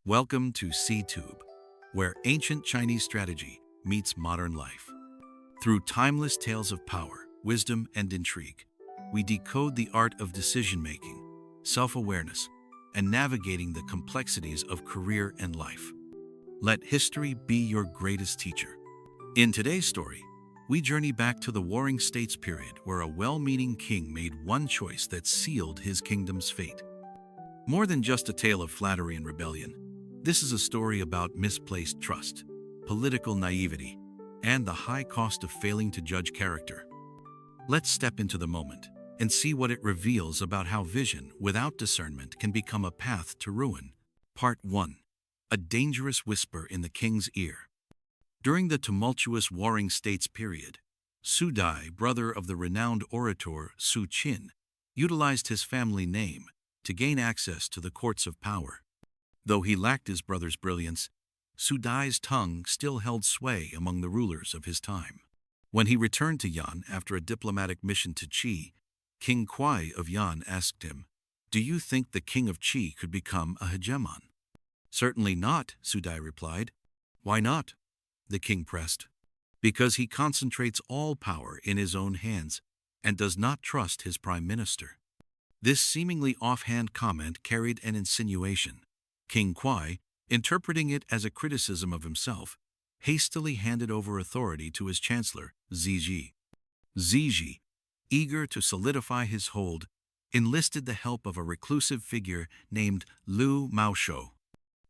Welcome to C.Tube, where ancient Chinese strategy meets modern life. Through timeless tales of power, wisdom, and intrigue, we decode the art of decision-making, self-awareness, and navigating the complexities of career and life. Let history be your greatest teacher. In today's story, we journey back to the Warring States period where a well-meaning king made one choice that sealed his kingdom's fate. More than just a tale of flattery and rebellion, this is a story about misplaced trust, political naivety, and the high cost of failing to judge character. Let's step into the moment and see what it reveals about how vision without discernment can become a path to ruin. Part 1. A dangerous whisper in the king's ear. During the tumultuous Warring States period, Su Dai, brother of the renowned orator Su Qin, utilized his family name to gain access to the courts of power. Though he lacked his brother's brilliance, Su Dai's tongue still held sway among the rulers of his time. When he returned to Yan after a diplomatic mission to Qi, King Kuai of Yan asked him, "Do you think the king of Qi could become a hegemon?" "Certainly not," Su Dai replied. "Why not?" the king pressed. "Because he concentrates all power in his own hands and does not trust his prime minister." This seemingly offhand comment carried an insinuation. King Kuai, interpreting it as a criticism of himself, hastily handed over authority to his chancellor, Ziji. Ziji, eager to solidify his hold, enlisted the help of a reclusive figure named Lu Maoshou.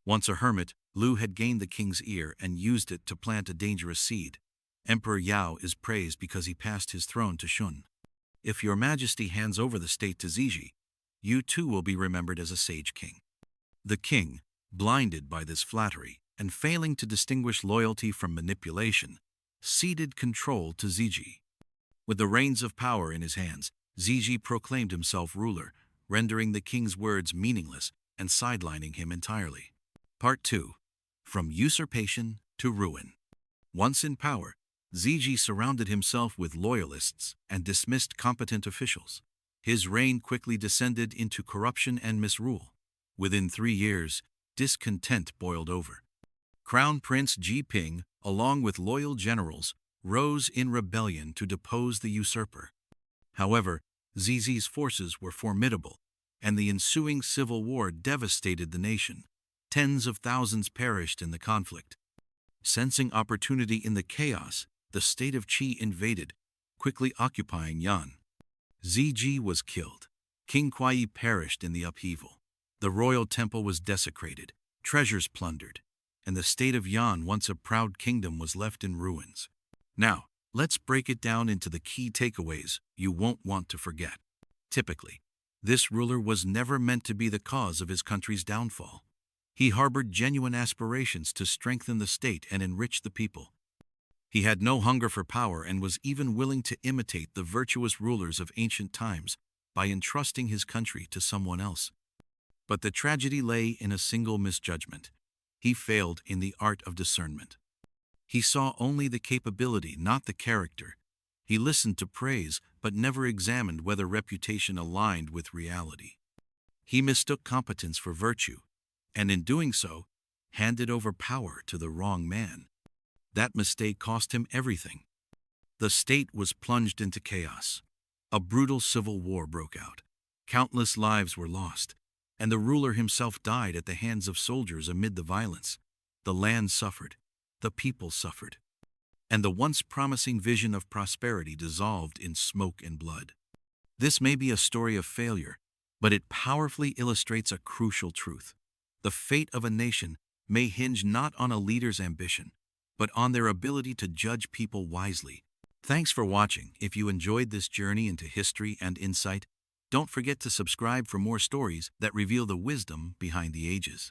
Once a hermit, Lu had gained the king's ear and used it to plant a dangerous seed. Emperor Yao is praised because he passed his throne to Shun. If your majesty hands over the state to Ziji, you too will be remembered as a sage king. The king, blinded by this flattery and failing to distinguish loyalty from manipulation, ceded control to Ziji. With the reins of power in his hands, Ziji proclaimed himself ruler, rendering the king's words meaningless and sidelining him entirely. Part 2. From usurpation to ruin. Once in power, Ziji surrounded himself with loyalists and dismissed competent officials. His reign quickly descended into corruption and misrule. Within 3 years, discontent boiled over. Crown Prince Jiping, along with loyal generals, rose in rebellion to depose the usurper. However, Zizi's forces were formidable, and the ensuing civil war devastated the nation. Tens of thousands perished in the conflict. Sensing opportunity in the chaos, the state of Qi invaded, quickly occupying Yan. Ziji was killed. King Kuai perished in the upheaval. The royal temple was desecrated, treasures plundered, and the state of Yan, once a proud kingdom, was left in ruins. Now, let's break it down into the key takeaways you won't want to forget. Typically, this ruler was never meant to be the cause of his country's downfall. He harbored genuine aspirations to strengthen the state and enrich the people. He had no hunger for power and was even willing to imitate the virtuous rulers of ancient times by entrusting his country to someone else. But the tragedy lay in a single misjudgment. He failed in the art of discernment. He saw only the capability, not the character. He listened to praise, but never examined whether reputation aligned with reality. He mistook competence for virtue, and in doing so, handed over power to the wrong man. That mistake cost him everything. The state was plunged into chaos. A brutal civil war broke out. Countless lives were lost, and the ruler himself died at the hands of soldiers amid the violence. The land suffered, the people suffered, and the once promising vision of prosperity dissolved in smoke and blood. This may be a story of failure, but it powerfully illustrates a crucial truth. The fate of a nation may hinge not on a leader's ambition, but on their ability to judge people wisely. Thanks for watching. If you enjoyed this journey into history and insight, don't forget to subscribe for more stories that reveal the wisdom behind the ages.